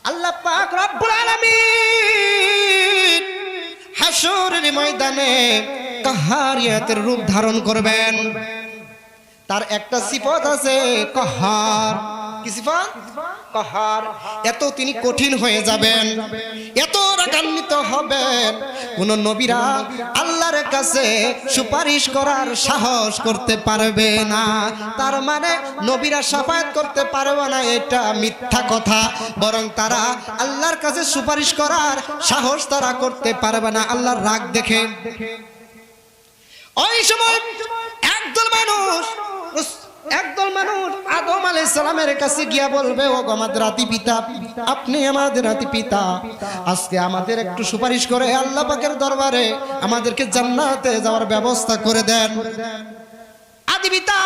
আল্লাহ পাক রব্বুল আলামিন হাশরের ময়দানে কাহারিয়াতের রূপ ধারণ করবেন। তার একটা সিফত আছে কাহার। কি সিফত? কাহার। এত তিনি কঠিন হয়ে যাবেন, এত রাগান্বিত হবেন, কোন নবীরা আল্লাহর কাছে সুপারিশ করার সাহস করতে পারবে না। তার মানে নবীরা শাফায়াত করতে পারবে না এটা মিথ্যা কথা, বরং তারা আল্লাহর কাছে সুপারিশ করার সাহস তারা করতে পারবে না আল্লাহর রাগ দেখে। ওই সময় একদল মানুষ আদম আলাইহিস সালামের কাছে গিয়া বলবে, ও আমাদের আদি পিতা, আপনি আমাদের আদি পিতা, আজকে আমাদের একটু সুপারিশ করে আল্লাহ পাকের দরবারে আমাদেরকে জান্নাতে যাওয়ার ব্যবস্থা করে দেন। আদি পিতা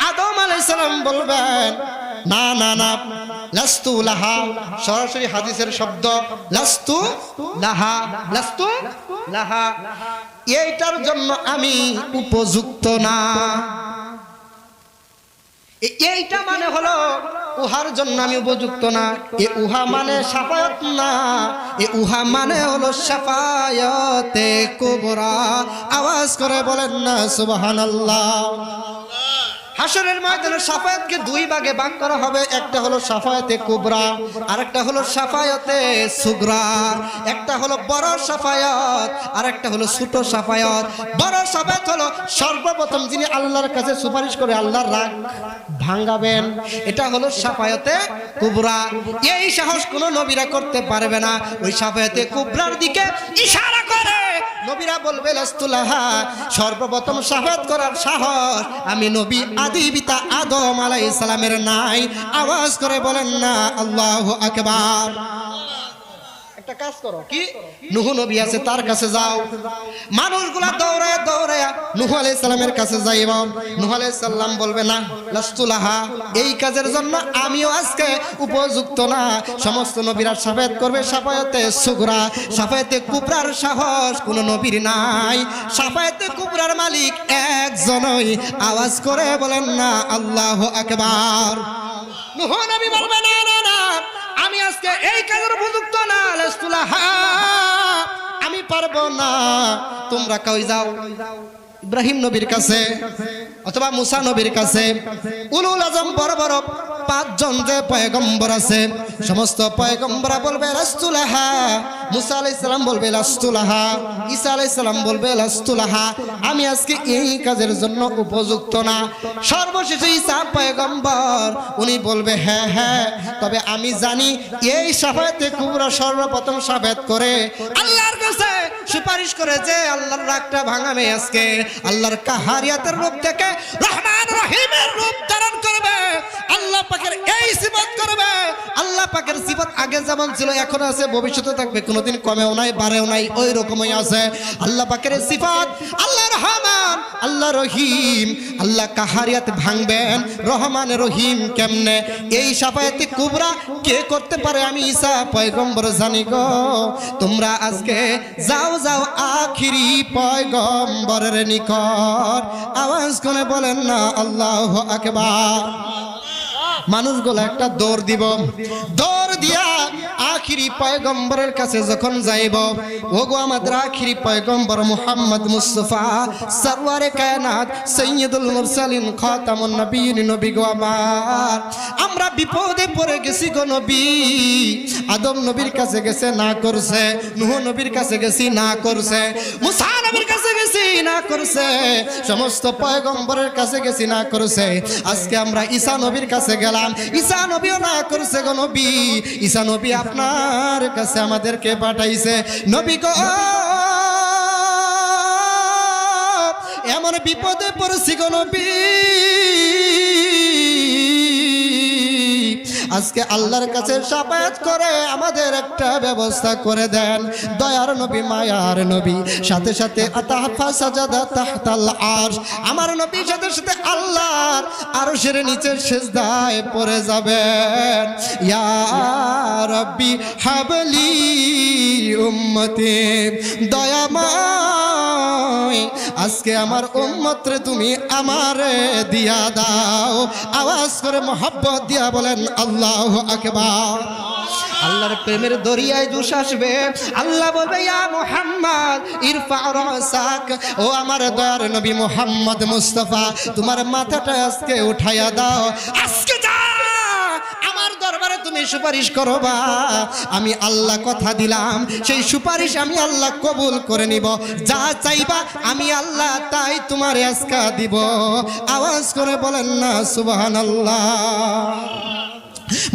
আদম আলাইহিস সালাম বলবেন, না না না, লাস্তু লাহা। সরাসরি হাদিসের শব্দ লাস্তু লাহা, লাস্তু লাহা, এইটার জন্য আমি উপযুক্ত না। এইটা মানে হলো উহার জন্য আমি উপযুক্ত না। এ উহা মানে শাফায়াত না, এ উহা মানে হলো শাফায়াতে কুবরা। আওয়াজ করে বলেন না সুবহানাল্লাহ। হাশরের ময়দানে শাফায়াতকে দুই ভাগে ভাগ করা হবে। একটা হলো শাফায়াতে কুবরা, আরেকটা হলো শাফায়াতে সুগরা। একটা হলো বড় শাফায়াত, আরেকটা হলো ছোট শাফায়াত। বড় শাফায়াত হলো সর্বপ্রথম যিনি আল্লাহর কাছে সুপারিশ করে আল্লাহর রাগ ভাঙাবেন, এটা হলো শাফায়াতে কুবরা। এই সাহস কোনো নবীরা করতে পারবে না। ওই শাফায়াতে কুবরার দিকে ইশারা করে নবীরা বলবে লাস্তুলাহা, সর্বপ্রথম শাফায়াত করার সাহস আমি নবী আদি পিতা আদম আলাইহিস সালামের নাই। আওয়াজ করে বলেন না আল্লাহু আকবার। একটা কাজ করো, কি? নূহ নবী আছে, তার কাছে যাও। মানুষগুলা দৌড়ায় দৌড়ায় নূহ আলাইহিস সালামের কাছে যাইব। নূহ আলাইহিস সালাম বলবে, না লাস্তুলাহা, এই কাজের জন্য আমিও আজকে উপযুক্ত না। সমস্ত নবীরা শাফায়াত করবে শাফায়াতে সুগরা, শাফায়াতে কুবরার সাহস কোন নবীর নাই। শাফায়াতে কুবরার মালিক একজনই। আওয়াজ করে বলেন না আল্লাহু আকবার। নূহ নবী বলবে, না না না, আমি আজকে এই কাজের উপযুক্ত না, লাস্তুলাহা, আমি পারবো না। তোমরা কই যাও? ইব্রাহিম নবীর কাছে অথবা মুসা নবীর কাছে। উলুল আজম বড় বড় পাঁচজন যে পয়গম্বর আছে, সমস্ত পয়গম্বরা বলবে লাস্তুলাহা। মুসা আলাইহিস সালাম বলবে লাস্তুলাহা, ঈসা আলাইহিস সালাম বলবে লাস্তুলাহা, আমি আজকে এই কাজের জন্য উপযুক্ত না। সর্বশেষে ঈসা পয়গম্বর, উনি বলবে, হ্যাঁ হ্যাঁ, তবে আমি জানি এই শাফায়াতে কুবরা সর্বপ্রথম শাফায়াত করে আল্লাহর কাছে সুপারিশ করে যে আল্লাহর রাগটা ভাঙাবে, আজকে আল্লাহর কাহারিয়াতের রূপ থেকে রহমান রহিমের রূপ ধারণ করবে। আল্লাহ পাকের এই সিফত করবে। আল্লাহ পাকের সিফত আগে যেমন ছিল এখন আছে, ভবিষ্যতে থাকবে, কোনোদিন কমেও নাই বাড়েও নাই, ওই রকমই আছে। আল্লাহ পাকের সিফত আল্লাহ রহমান, আল্লাহ রহিম। আল্লাহ কাহারিয়াত ভাঙবেন রহমান রহিম কেমনে? এই শাফায়াতে কুবরা কে করতে পারে? আমি ঈসা পয়গম্বর জানি গো। তোমরা আজকে যাও যাও আখিরি পয়গম্বরের নিকট। আওয়াজ করে বলেন না আল্লাহু আকবার। মানুষগুলো একটা দৌড় দিব, দৌড় দিয়া আখিরি পয়গম্বরের কাছে যখন যাইব, ওগো আমাদের আখিরি পয়গম্বর মুহাম্মদ মুস্তাফা সরওয়ারে কায়নাত সাইয়্যিদুল মুরসালিন খাতামুন নবিয়্যিন, নবী গো আমার, আমরা বিপদে পড়ে গেছি গো নবী। আদম নবীর কাছে গেছে, না করছে। নূহ নবীর কাছে গেছি, না করছে। মুসা নবীর কাছে গেছি, না করছে। সমস্ত পয়গম্বরের কাছে গেছি, না করছে। আজকে আমরা ঈসা নবীর কাছে গেলাম, ঈসা নবীও না করছে গো নবী। ঈসা নবী আপনার কাছে আমাদেরকে পাঠাইছে। নবী গো, এমন বিপদে পড়েছি গো নবী, আজকে আল্লাহর কাছে শাফায়াত করে আমাদের একটা ব্যবস্থা করে দেন। দয়ার নবী, মায়ার নবী, সাথে সাথে আতাহফা সাজাদা তাহতাল আরশ, আমার নবী সাথে সাথে আল্লাহর আরশের নিচে সিজদায় পড়ে যাবেন। ইয়া রাব্বি হাবলি উম্মতি, দয়াময় আজকে আমার উম্মতরে তুমি আমারে দিয়া দাও। আওয়াজ করে মোহাব্বত দিয়া বলেন আল্লাহু আকবার। আল্লাহ আল্লাহর প্রেমের দরিয়ায় জোশ আসবে। আল্লাহ বলবে ইয়া মুহাম্মদ ইরফা রাসাক, ও আমার দয়ার নবী মুহাম্মদ মুস্তাফা তোমার মাথাটা আজকে উঠাইয়া দাও, আজকে যা আমার দরবারে তুমি সুপারিশ করবা। আমি আল্লাহ কথা দিলাম সেই সুপারিশ আমি আল্লাহ কবুল করে নিব, যা চাইবা আমি আল্লাহ তাই তোমার আজকে দিব। আওয়াজ করে বলেন না সুবহানাল্লাহ।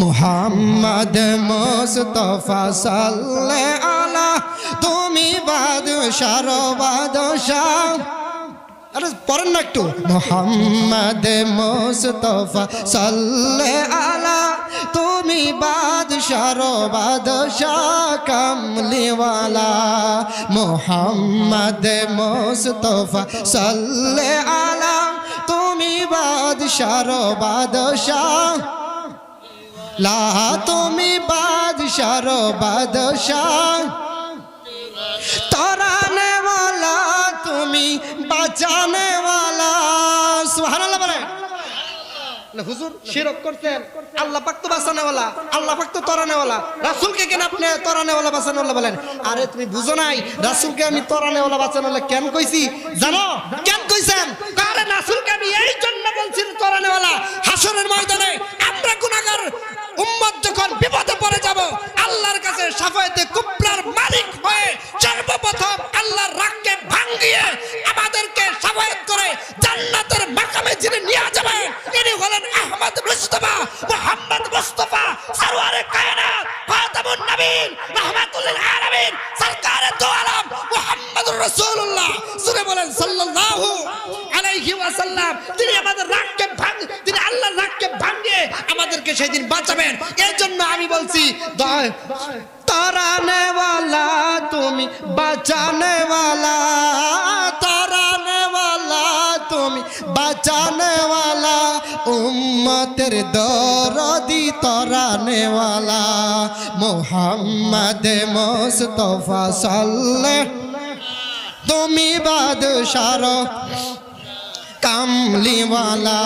মুহাম্মদ মুস্তাফা সাল্লাল্লাহু আলা, তুমি বাদশার বাদশাহ। আরে পড়েন না একটু। মুহাম্মদ মুস্তাফা সাল্লাল্লাহু আলা, তুমি বাদশার বাদশাহ কামলিওয়ালা। মুহাম্মদ মুস্তাফা সাল্লাল্লাহু আলা, তুমি বাদশার বাদশাহ, লা তুমি বাদশার বাদশাহ, তরানে वाला তুমি বাঁচানে वाला। সুবহানাল্লাহ বলেন। হুজুর শিরক করতেন, আল্লাহ পাক তো বাঁচানে वाला, আল্লাহ পাক তো তরানে वाला, রাসূলকে কেন আপনি তরানে वाला বাঁচানে वाला বলেন? আরে তুমি বুঝো নাই, রাসূলকে আমি তরানে वाला বাঁচানে वाला কেন কইছি জানো? কেন কইছেন? আরে রাসূলকে আমি এই জন্য বলছি তরানে वाला, হাসরের ময়দানে আমরা গুনাহগার উম্মত যখন বিপদে পড়ে যাব, আল্লাহর কাছে শাফায়েতে কুবরার মালিক হয়ে সর্বপ্রথম আল্লাহর রাগকে ভাঙিয়ে আমাদেরকে শাফায়েত করে জান্নাতের মাকামে যিনি নিয়ে যাবেন তিনি হলেন আহমদ মুস্তাফা মুহাম্মদ মুস্তাফা সরওয়ারে কায়নাত খাতামুন নবীন রাহমাতুল লিল আলামিন সরকারে দো আলম মুহাম্মদুর রাসূলুল্লাহ। সুরে বলেন সাল্লাল্লাহু আলাইহি ওয়াসাল্লাম। তিনি আমাদের রাগকে তিনি আল্লাহর রাগকে ভাঙিয়ে আমাদেরকে সেদিন বাঁচাবেন। এই জন্য আমি বলছি তরানে वाला তুমি বাঁচানে वाला, তরানে वाला তুমি বাঁচানে वाला, উম্মতের দরদি তরানে वाला। মুহাম্মদ মুস্তাফা সাল্লাল্লাহু, তুমি বাদশার কামলিওয়ালা।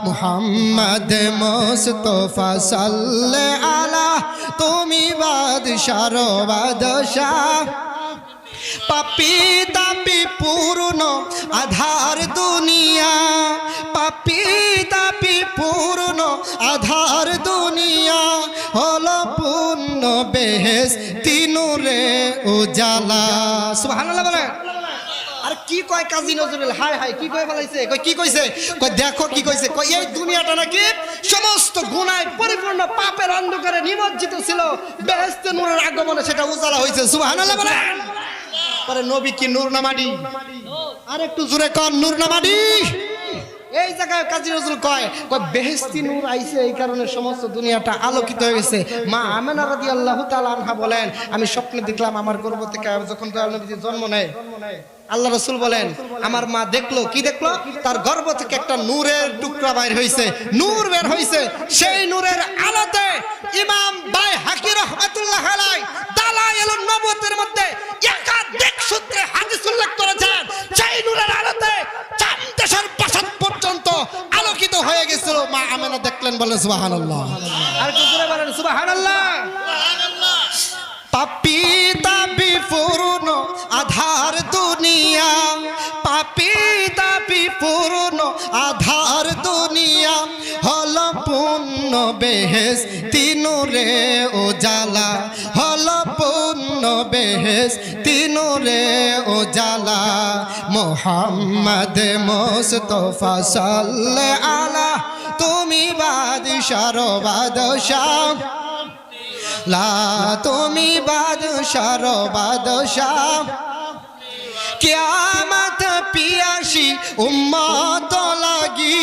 মুহাম্মদ মুস্তাফা সাল্লাল্লাহু আলা, তুমি বাদশার বাদশাহ। পাপি তাপি পূর্ণ আধার দুনিয়া, পাপি তাপি পূর্ণ আধার দুনিয়া, হলো পূর্ণ বেহেশতি নূরে উজালা। সুবহানাল্লাহ বলে। আর কি কয় কাজী নজরুল, হায় হায় কি কয় ফেলাইছে, কয় কি কইছে, কয় দেখো কি কইছে, কয় এই দুনিয়াটা নাকি সমস্ত গুনায় পরিপূর্ণ পাপের অন্ধকারে নিমজ্জিত ছিল, বেহেশতে নূরের আগমনে সেটা উজালা হয়েছে। সুবহানাল্লাহ বলেন। পরে নবী কি নূর না মাটি? আর একটু জোরে কর, নূর না মাটি? এই জায়গায় কাজী নজরুল কয় বেহেশতি নূর আইছে, এই কারণে সমস্ত দুনিয়াটা আলোকিত হয়ে গেছে। মা আমেনা রাদিয়াল্লাহু তাআলা আনহা বলেন, আমি স্বপ্নে দেখলাম আমার গর্ভ থেকে যখন দয়াল নবীজি জন্ম নেয়, আল্লাহ রাসূল বলেন আমার মা দেখলো, কি দেখলো? তার গর্ভ থেকে একটা নূরের টুকরা বের হইছে, নূর বের হইছে। সেই নূরের আলোতে ইমাম বাইহাকি রাহমাতুল্লাহ আলাইহি দালাইলুন নবুয়তের মধ্যে একাধিক সূত্রে হাদিস উল্লেখ করেছেন, সেই নূরের আলোতে চাঁদেশের প্রাসাদ পর্যন্ত আলোকিত হয়ে গেছিল। মা আমেনা দেখলেন, বলেন সুবহানাল্লাহ। আর কি জোরে বলেন সুবহানাল্লাহ। পাপি তাপি পূর্ণ আধার দুনিয়া, পাপি তাপি পূর্ণ আধার দুনিয়া, হল পূর্ণ বেহেশতি নূরে উজালা, হল পূর্ণ বেহেশতি নূরে উজালা। মুহাম্মদ মুস্তাফা সাল্লাল্লাহু আলা, তুমি বাদশার বাদশাহ, লা তুমি বাদশার বাদশাহ। কিয়ামত পিয়াসি উম্মত লাগি,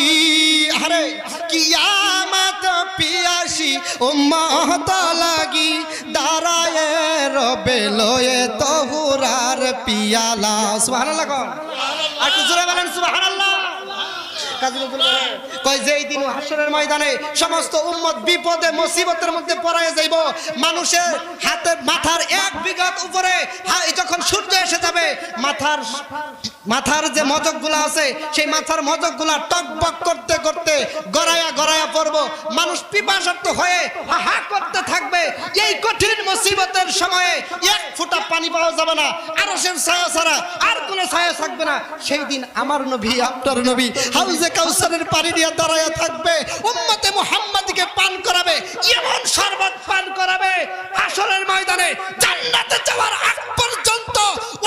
আরে কিয়ামত পিয়াসি উম্মত লাগি, দাঁড়ায় রবে লয়ে তহুরার পিয়ালা। সুবহানাল্লাহ। আর কি জোরে বলেন সুবহানাল্লাহ। কাজী নজরুল কয় যে এই দিন হাসরের ময়দানে সমস্ত উম্মত বিপদে মুসিবতের মধ্যে পড়ায় যাইব, মানুষের হাতে মাথার 1 বিঘত উপরে যখন সূর্য এসে যাবে মাথার যে মজকগুলা আছে সেই মাথার মজকগুলা টকবক করতে করতে গড়ায়া পড়ব, মানুষ পিপাসার্ত হয়ে হা করতে থাকবে। এই কঠিন মুসিবতের সময়ে 1 ফোঁটা পানি পাওয়া যাবে না, আরশের ছায়া ছাড়া আর কোনো ছায়া থাকবে না। সেই দিন আমার নবী আপনার নবী হাউজে কাউসারের পানি দিয়ে দাঁড়ায়া থাকবে, উম্মতে মুহাম্মাদীকে পান করাবে, এমন শরবত পান করাবে হাসরের ময়দানে জান্নাতে যাওয়ার আগ পর্যন্ত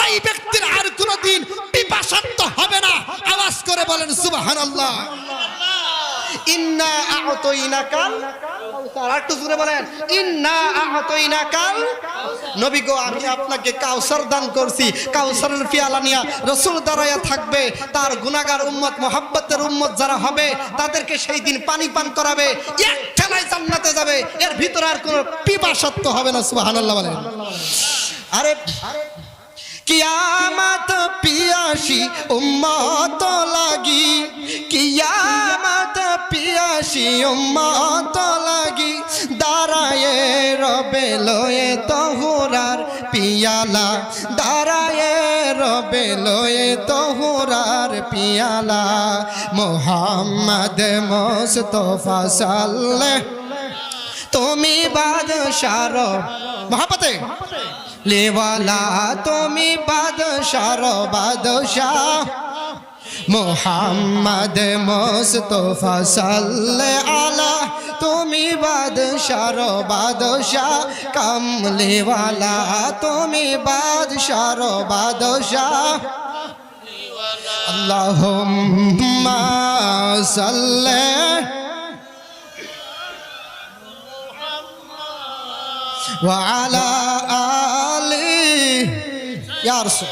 ওই ব্যক্তির আর কোনোদিন পিপাসার্ত হবে না। আওয়াজ করে বলেন সুবহানাল্লাহ। ইন্না আ'তাইনাকাল কাউসার, একটু জোরে বলেন ইন্না আ'তাইনাকাল। নবী গো আমি আপনাকে কাউসার দান করছি। কাউসারের পিয়ালা নিয়া রাসূল দাঁড়ায়া থাকবে, তার গুনাহগার উম্মত মুহাব্বতের উম্মত যারা হবে তাদেরকে সেই দিন পানি পান করাবে, এক ঠেলায় জান্নাতে যাবে, এর ভিতরে আর কোনো পিপাসার্ত হবে না। সুবহানাল্লাহ বলেন। আরে কিয়ামত পিয়াসী উম্মত লাগি, কিয়ামত পিয়াসী উম্মত লাগি, দাঁড়ায়ে রবে লয়ে তহুরার পিয়ালা, দাঁড়ায়ে রবে লয়ে তহুরার পিয়ালা। মুহাম্মদ মুস্তাফা সাল্লাল্লাহু তুমি বাদশার মহাপতে লেওয়ালা, তুমি বাদশার বাদশাহ। মুহাম্মদ মুস্তাফা সাল্লাল্লাহু আলাইহি তুমি বাদশার বাদশাহ, কামলিওয়ালা তুমি বাদশার বাদশাহ। আল্লাহুম্মা সাল্লি ওয়া আলা আলি ইয়া রাসূল।